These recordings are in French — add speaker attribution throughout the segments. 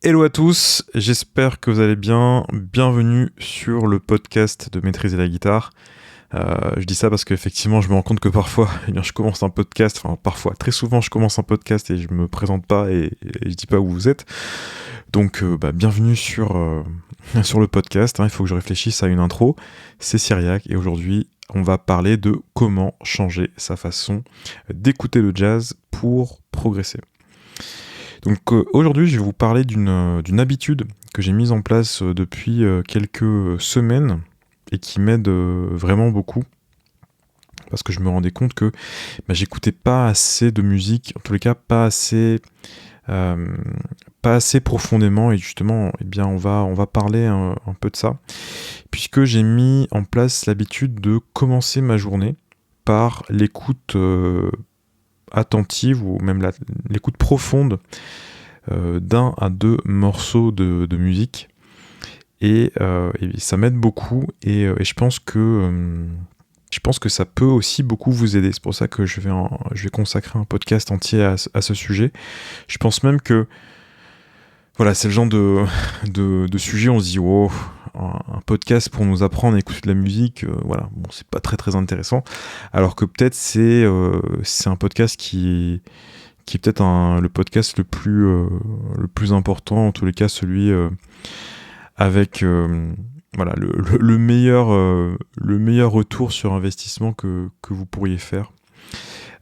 Speaker 1: Hello à tous, j'espère que vous allez bien. Bienvenue sur le podcast de Maîtriser la guitare. Je dis ça parce qu'effectivement, je me rends compte que parfois, je commence un podcast, très souvent, je commence un podcast et je me présente pas et je dis pas où vous êtes. Donc, bienvenue sur le podcast. Il faut que je réfléchisse à une intro. C'est Cyriac et aujourd'hui, on va parler de comment changer sa façon d'écouter le jazz pour progresser. Donc aujourd'hui, je vais vous parler d'une habitude que j'ai mise en place depuis quelques semaines et qui m'aide vraiment beaucoup parce que je me rendais compte que j'écoutais pas assez de musique, en tous les cas pas assez profondément, et justement on va parler un peu de ça puisque j'ai mis en place l'habitude de commencer ma journée par l'écoute attentive ou même l'écoute profonde d'un à deux morceaux de musique et ça m'aide beaucoup et je pense que ça peut aussi beaucoup vous aider. C'est pour ça que je vais consacrer un podcast entier à ce sujet. Je pense même que voilà, c'est le genre de sujet où on se dit oh, un podcast pour nous apprendre à écouter de la musique, c'est pas très très intéressant, alors que peut-être c'est un podcast qui est peut-être le podcast le plus important, en tous les cas celui avec le meilleur retour sur investissement que vous pourriez faire.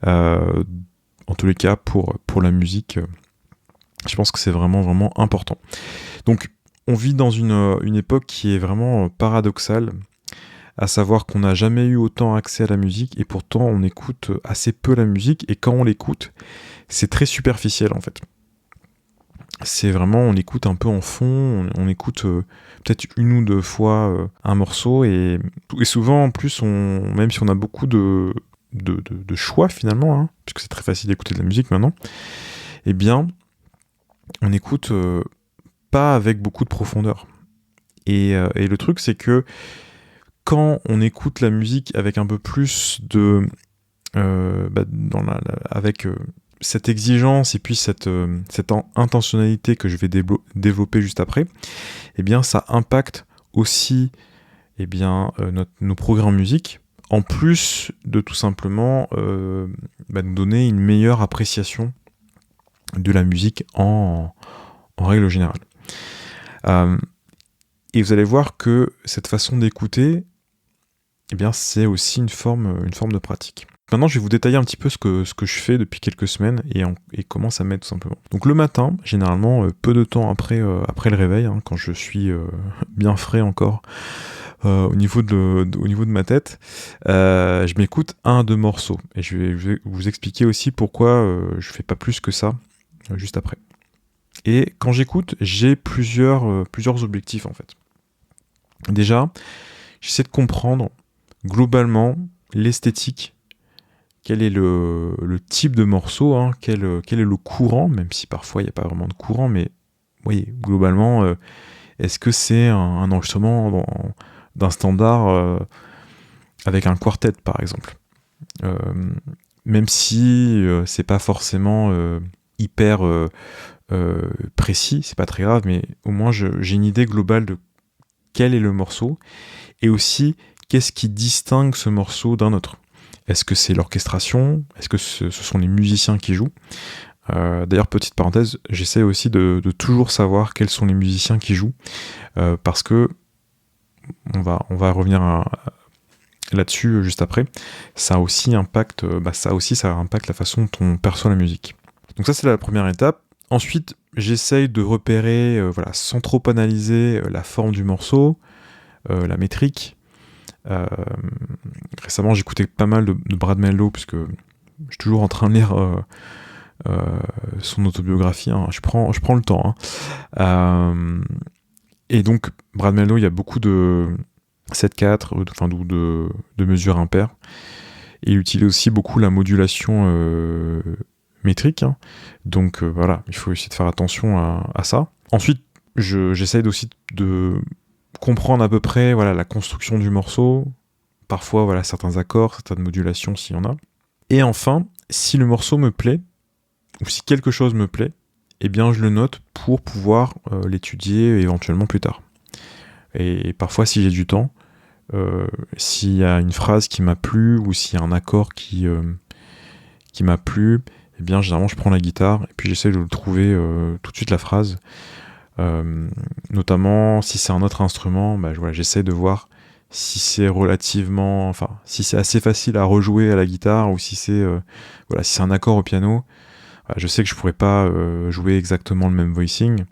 Speaker 1: En tous les cas pour la musique, je pense que c'est vraiment vraiment important. Donc on vit dans une époque qui est vraiment paradoxale, à savoir qu'on n'a jamais eu autant accès à la musique et pourtant on écoute assez peu la musique, et quand on l'écoute, c'est très superficiel en fait. C'est vraiment, on écoute un peu en fond, on écoute peut-être une ou deux fois un morceau, et souvent en plus, même si on a beaucoup de choix finalement, puisque c'est très facile d'écouter de la musique maintenant, eh bien on écoute pas avec beaucoup de profondeur. Et le truc, c'est que quand on écoute la musique avec un peu plus de avec cette exigence et puis cette intentionnalité que je vais développer juste après, eh bien ça impacte aussi nos progrès en musique, en plus de tout simplement nous donner une meilleure appréciation de la musique en règle générale. Et vous allez voir que cette façon d'écouter, eh bien, c'est aussi une forme de pratique. Maintenant, je vais vous détailler un petit peu ce que je fais depuis quelques semaines et comment ça m'aide tout simplement. Donc le matin, généralement, peu de temps après le réveil, quand je suis bien frais encore au niveau de ma tête, je m'écoute un à deux morceaux. Et je vais vous expliquer aussi pourquoi je fais pas plus que ça juste après. Et quand j'écoute, j'ai plusieurs objectifs en fait. Déjà, j'essaie de comprendre globalement l'esthétique, quel est le type de morceau, quel est le courant, même si parfois il n'y a pas vraiment de courant, mais oui, globalement, est-ce que c'est un enregistrement d'un standard avec un quartet par exemple, même si c'est pas forcément hyper précis, c'est pas très grave, mais au moins j'ai une idée globale de quel est le morceau, et aussi qu'est-ce qui distingue ce morceau d'un autre. Est-ce que c'est l'orchestration ? Est-ce que ce sont les musiciens qui jouent ? D'ailleurs, petite parenthèse, j'essaie aussi de toujours savoir quels sont les musiciens qui jouent, parce que on va revenir là-dessus juste après. Ça aussi impacte la façon dont on perçoit la musique. Donc ça, c'est la première étape. Ensuite, j'essaye de repérer, sans trop analyser la forme du morceau, la métrique. Récemment, j'écoutais pas mal de Brad Mehldau, puisque je suis toujours en train de lire son autobiographie. Je prends le temps. Et donc, Brad Mehldau, il y a beaucoup de 7/4, ou de mesures impaires. Et il utilise aussi beaucoup la modulation métrique. Donc il faut essayer de faire attention à ça. Ensuite, j'essaye aussi de comprendre à peu près la construction du morceau, parfois certains accords, certaines modulations s'il y en a. Et enfin, si le morceau me plaît, ou si quelque chose me plaît, eh bien je le note pour pouvoir l'étudier éventuellement plus tard. Et parfois, si j'ai du temps, s'il y a une phrase qui m'a plu ou s'il y a un accord qui m'a plu, eh bien généralement je prends la guitare et puis j'essaie de le trouver tout de suite la phrase. Notamment si c'est un autre instrument, j'essaie de voir si c'est si c'est assez facile à rejouer à la guitare ou si c'est si c'est un accord au piano. Je sais que je pourrais pas jouer exactement le même voicing.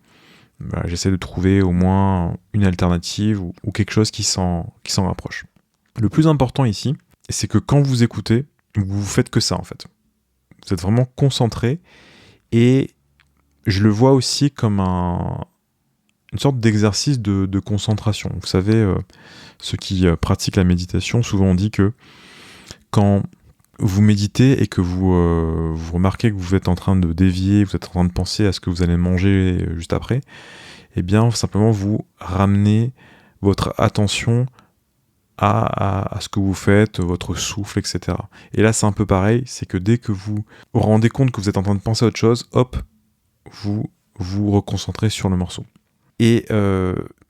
Speaker 1: J'essaie de trouver au moins une alternative ou quelque chose qui s'en rapproche. Le plus important ici, c'est que quand vous écoutez, vous faites que ça en fait. Vous êtes vraiment concentré et je le vois aussi comme une sorte d'exercice de concentration. Vous savez, ceux qui pratiquent la méditation, souvent on dit que quand vous méditez et que vous remarquez que vous êtes en train de dévier, vous êtes en train de penser à ce que vous allez manger juste après, eh bien simplement vous ramenez votre attention à ce que vous faites, votre souffle, etc. Et là c'est un peu pareil, c'est que dès que vous vous rendez compte que vous êtes en train de penser à autre chose, hop, vous vous reconcentrez sur le morceau. Et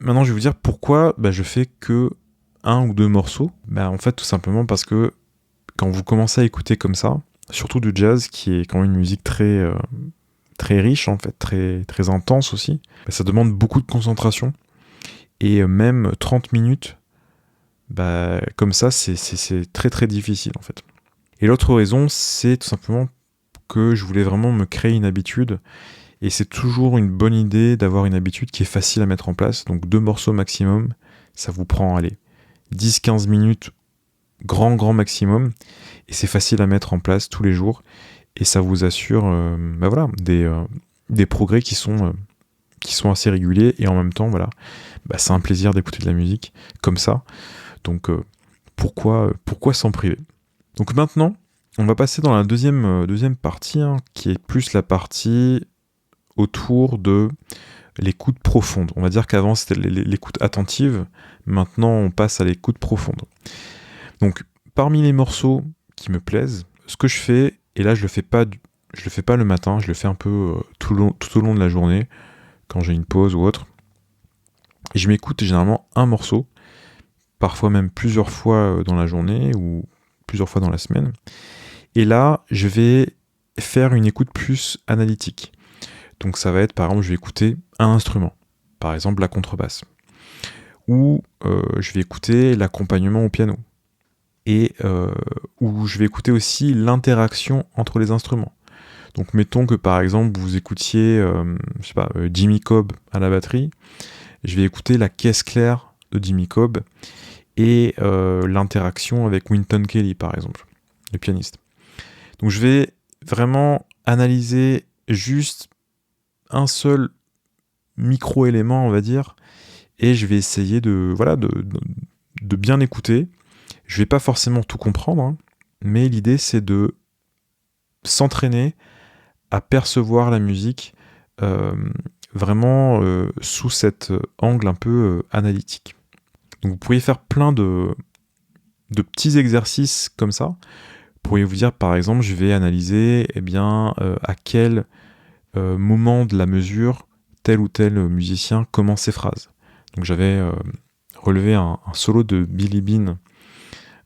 Speaker 1: maintenant je vais vous dire pourquoi je fais que 1 ou 2 morceaux. En fait tout simplement parce que quand vous commencez à écouter comme ça, surtout du jazz qui est quand même une musique très riche en fait, très, très intense aussi, ça demande beaucoup de concentration. Et même 30 minutes, comme ça, c'est très très difficile en fait. Et l'autre raison, c'est tout simplement que je voulais vraiment me créer une habitude. Et c'est toujours une bonne idée d'avoir une habitude qui est facile à mettre en place. Donc 2 morceaux maximum, ça vous prend, 10-15 minutes, grand maximum. Et c'est facile à mettre en place tous les jours. Et ça vous assure des progrès qui sont assez réguliers. Et en même temps, c'est un plaisir d'écouter de la musique comme ça. Donc pourquoi s'en priver ? Donc maintenant, on va passer dans la deuxième partie, qui est plus la partie autour de l'écoute profonde. On va dire qu'avant c'était l'écoute attentive, maintenant on passe à l'écoute profonde. Donc parmi les morceaux qui me plaisent, ce que je fais, et là je le fais pas le matin, je le fais un peu tout au long de la journée, quand j'ai une pause ou autre, et je m'écoute généralement un morceau, parfois même plusieurs fois dans la journée ou plusieurs fois dans la semaine, et là je vais faire une écoute plus analytique. Donc ça va être, par exemple, je vais écouter un instrument, par exemple la contrebasse, ou je vais écouter l'accompagnement au piano, et où je vais écouter aussi l'interaction entre les instruments. Donc mettons que par exemple vous écoutiez, Jimmy Cobb à la batterie, je vais écouter la caisse claire de Jimmy Cobb et l'interaction avec Wynton Kelly par exemple, le pianiste. Donc je vais vraiment analyser juste un seul micro-élément, on va dire, et je vais essayer de bien écouter. Je vais pas forcément tout comprendre, mais l'idée c'est de s'entraîner à percevoir la musique vraiment sous cet angle un peu analytique. Donc vous pourriez faire plein de petits exercices comme ça. Vous pourriez vous dire par exemple, je vais analyser à quel moment de la mesure tel ou tel musicien commence ses phrases. Donc j'avais relevé un solo de Billy Bean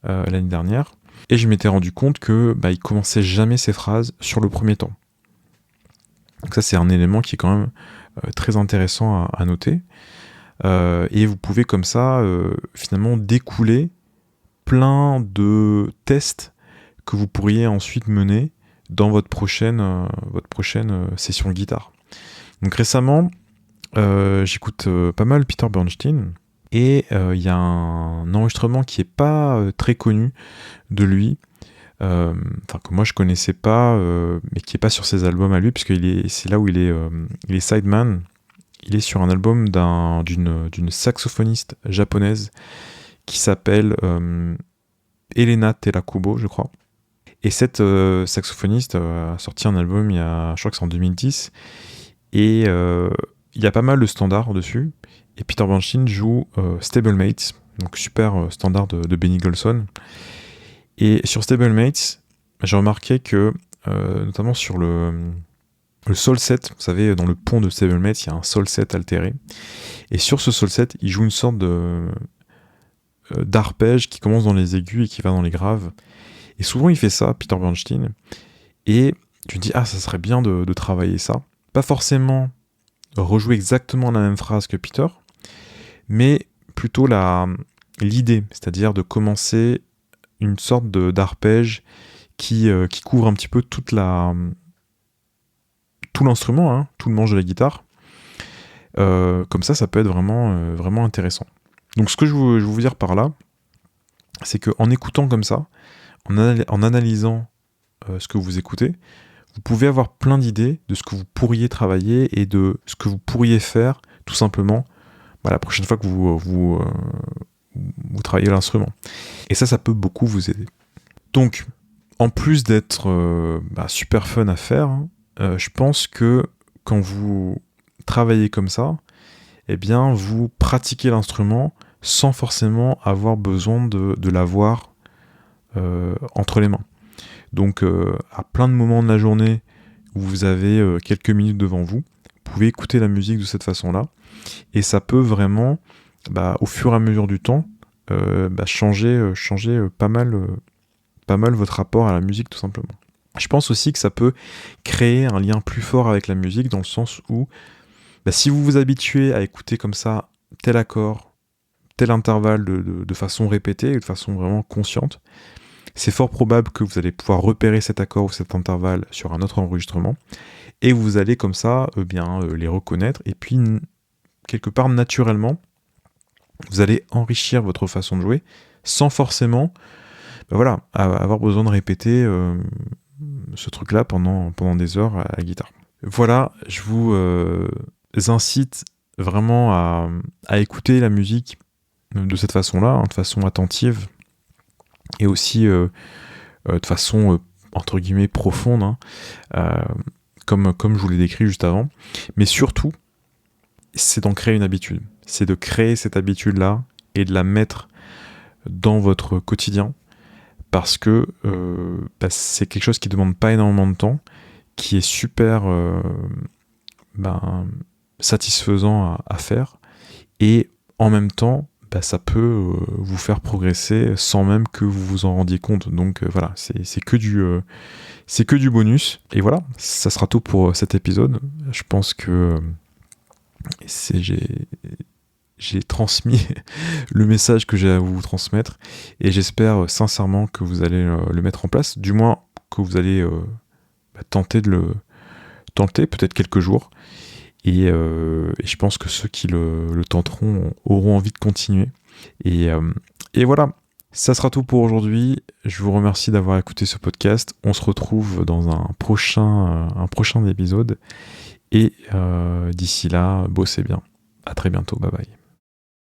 Speaker 1: l'année dernière, et je m'étais rendu compte que il commençait jamais ses phrases sur le premier temps. Donc ça c'est un élément qui est quand même très intéressant à noter, et vous pouvez comme ça finalement découler plein de tests que vous pourriez ensuite mener dans votre prochaine session de guitare. Donc récemment, j'écoute pas mal Peter Bernstein, et il y a un enregistrement qui est pas très connu de lui, que moi je connaissais pas, mais qui est pas sur ses albums à lui, puisque c'est là où il est sideman. Il est sur un album d'une saxophoniste japonaise qui s'appelle Elena Terakubo, je crois. Et cette saxophoniste a sorti un album je crois que c'est en 2010, et il y a pas mal de standards dessus, et Peter Bernstein joue Stablemates, donc super standard de Benny Golson. Et sur Stablemates, j'ai remarqué que, notamment sur le sol set. Vous savez, dans le pont de Stablemate, il y a un sol set altéré. Et sur ce sol set, il joue une sorte d'arpège qui commence dans les aigus et qui va dans les graves. Et souvent, il fait ça, Peter Bernstein. Et tu te dis, ça serait bien de travailler ça. Pas forcément rejouer exactement la même phrase que Peter, mais plutôt l'idée, c'est-à-dire de commencer une sorte d'arpège qui couvre un petit peu tout l'instrument, hein, tout le manche de la guitare. Comme ça peut être vraiment, vraiment intéressant. Donc ce que je veux vous dire par là, c'est qu'en écoutant comme ça, en analysant ce que vous écoutez, vous pouvez avoir plein d'idées de ce que vous pourriez travailler et de ce que vous pourriez faire tout simplement la prochaine fois que vous travaillez l'instrument. Et ça peut beaucoup vous aider. Donc, en plus d'être super fun à faire, je pense que quand vous travaillez comme ça, eh bien, vous pratiquez l'instrument sans forcément avoir besoin de l'avoir entre les mains. Donc, à plein de moments de la journée où vous avez quelques minutes devant vous, vous pouvez écouter la musique de cette façon-là, et ça peut vraiment, au fur et à mesure du temps, changer pas mal votre rapport à la musique, tout simplement. Je pense aussi que ça peut créer un lien plus fort avec la musique, dans le sens où si vous vous habituez à écouter comme ça tel accord, tel intervalle de façon répétée, de façon vraiment consciente, c'est fort probable que vous allez pouvoir repérer cet accord ou cet intervalle sur un autre enregistrement, et vous allez comme ça les reconnaître, et puis quelque part naturellement, vous allez enrichir votre façon de jouer sans forcément avoir besoin de répéter ce truc-là pendant des heures à la guitare. Voilà, je vous incite vraiment à écouter la musique de cette façon-là, hein, de façon attentive, et aussi de façon entre guillemets profonde, hein, comme je vous l'ai décrit juste avant. Mais surtout, c'est d'en créer une habitude. C'est de créer cette habitude-là et de la mettre dans votre quotidien, parce que c'est quelque chose qui ne demande pas énormément de temps, qui est super satisfaisant à faire, et en même temps, ça peut vous faire progresser sans même que vous vous en rendiez compte. Donc voilà, c'est que du bonus. Et voilà, ça sera tout pour cet épisode. Je pense que j'ai transmis le message que j'ai à vous transmettre, et j'espère sincèrement que vous allez le mettre en place, du moins que vous allez tenter peut-être quelques jours, et je pense que ceux qui le tenteront auront envie de continuer, et voilà, ça sera tout pour aujourd'hui. Je vous remercie d'avoir écouté ce podcast. On se retrouve dans un prochain épisode, et d'ici là, bossez bien. À très bientôt, bye bye.